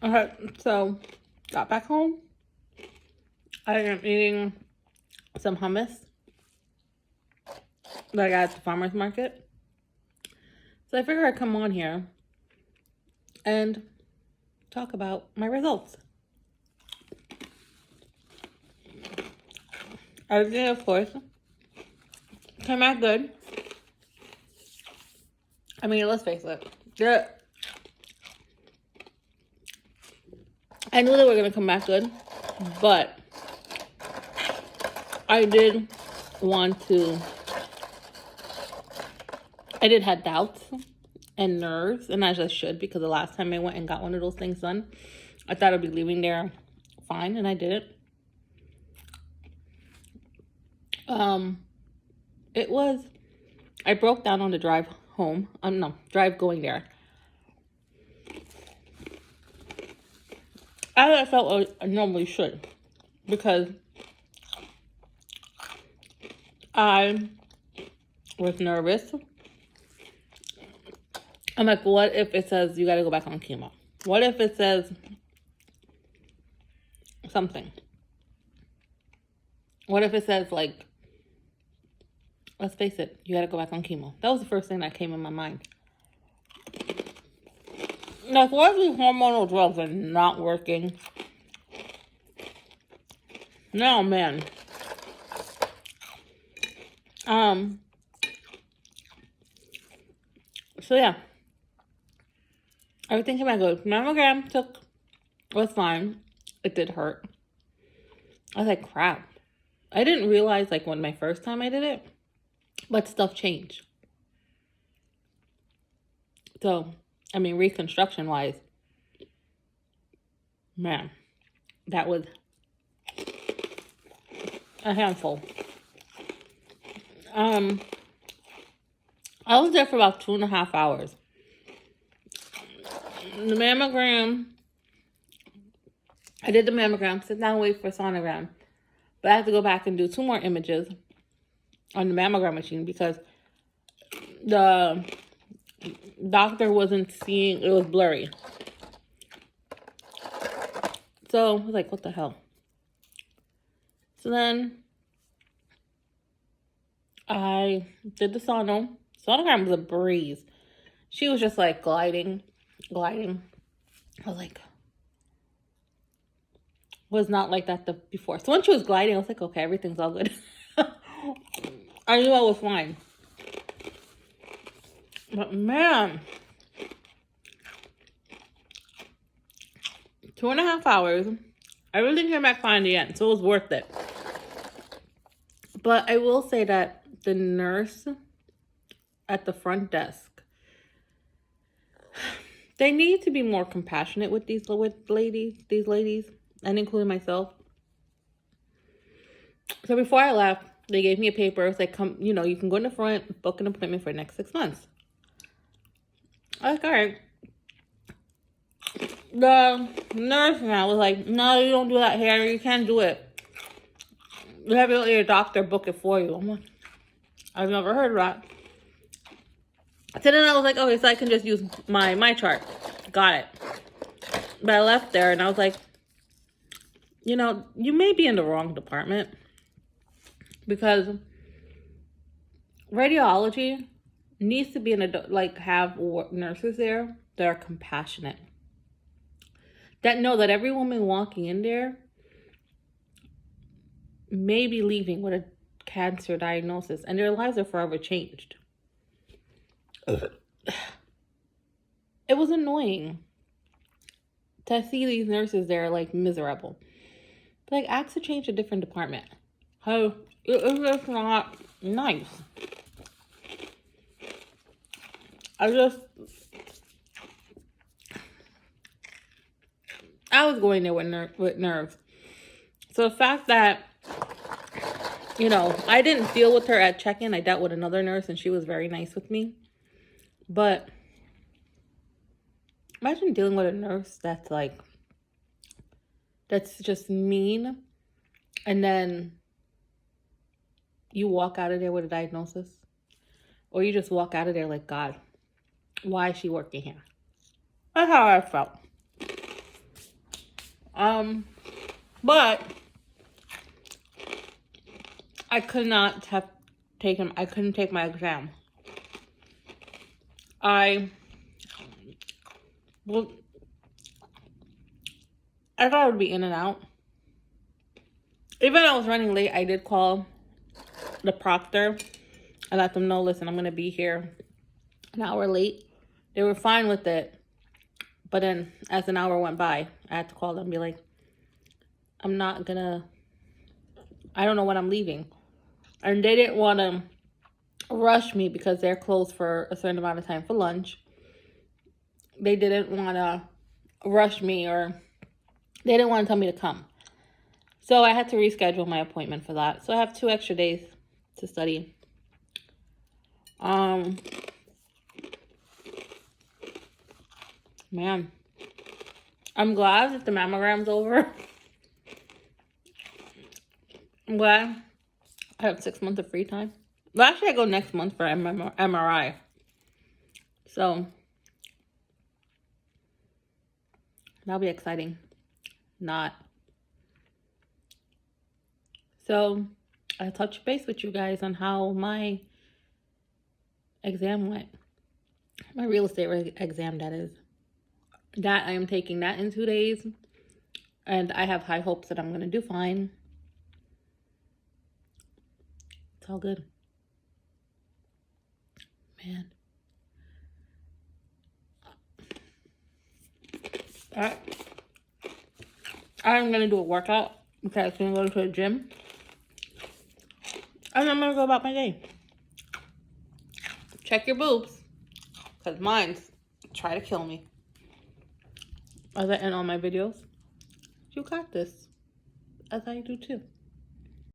Okay, so got back home. I am eating some hummus that I got at the farmer's market. So I figured I'd come on here and talk about my results. Everything, of course, came out good. I mean, let's face it. I knew they were going to come back good, but I did have doubts and nerves, and as I should, because the last time I went and got one of those things done, I thought I'd be leaving there fine, and I didn't. I broke down on the drive home. Drive going there. As I felt I normally should, because I was nervous. I'm like, what if it says you gotta go back on chemo? What if it says something? What if it says, like, let's face it, you gotta go back on chemo? That was the first thing that came in my mind. Like, what if these hormonal drugs are not working? No, man. So yeah. Everything came out good. Mammogram was fine. It did hurt. I was like, crap. I didn't realize, like, when my first time I did it, but stuff changed. So, I mean, reconstruction-wise, man, that was a handful. I was there for about 2.5 hours. The mammogram, I did the mammogram, sit down, wait for sonogram. But I have to go back and do 2 more images on the mammogram machine because the doctor wasn't seeing, it was blurry. So I was like, what the hell? So then I did the sonogram was a breeze. She was just like gliding. I was like, was not like that before. So when she was gliding, I was like, okay, everything's all good. I knew I was fine. But man, 2.5 hours. Everything came back fine in the end, so it was worth it. But I will say that the nurse at the front desk, they need to be more compassionate with these ladies, and including myself. So before I left, they gave me a paper. It's like, come, you can go in the front, book an appointment for the next 6 months. I was like, all right. The nurse now was like, no, you don't do that here. You can't do it. You have to let your doctor book it for you. I'm like, I've never heard of that. So then I was like, okay, so I can just use my chart. Got it. But I left there and I was like, you may be in the wrong department, because radiology needs to be have nurses there that are compassionate, that know that every woman walking in there may be leaving with a cancer diagnosis and their lives are forever changed. It was annoying to see these nurses there like miserable. But like, ask to change a different department. Oh, it's just not nice. I was going there with nerves. So the fact that, I didn't deal with her at check-in. I dealt with another nurse and she was very nice with me. But imagine dealing with a nurse that's just mean, and then you walk out of there with a diagnosis, or you just walk out of there like, God, why is she working here? That's how I felt. But I could not have I couldn't take my exam. I thought I would be in and out. Even though I was running late, I did call the proctor and let them know, listen, I'm going to be here an hour late. They were fine with it. But then as an hour went by, I had to call them and be like, I don't know when I'm leaving. And they didn't want to rush me because they're closed for a certain amount of time for lunch. They didn't want to rush me, or they didn't want to tell me to come. So I had to reschedule my appointment for that. So I have 2 extra days to study. Man, I'm glad that the mammogram's over. I'm glad I have 6 months of free time. Well, actually, I go next month for MRI. So that'll be exciting. Not. So I touched base with you guys on how my exam went. My real estate exam, that is. That I am taking that in 2 days. And I have high hopes that I'm going to do fine. It's all good. Man. Alright. I'm going to do a workout because I'm going to go to the gym. And I'm going to go about my day. Check your boobs. Because mine's try to kill me. As I end all my videos. You got this. As I do too.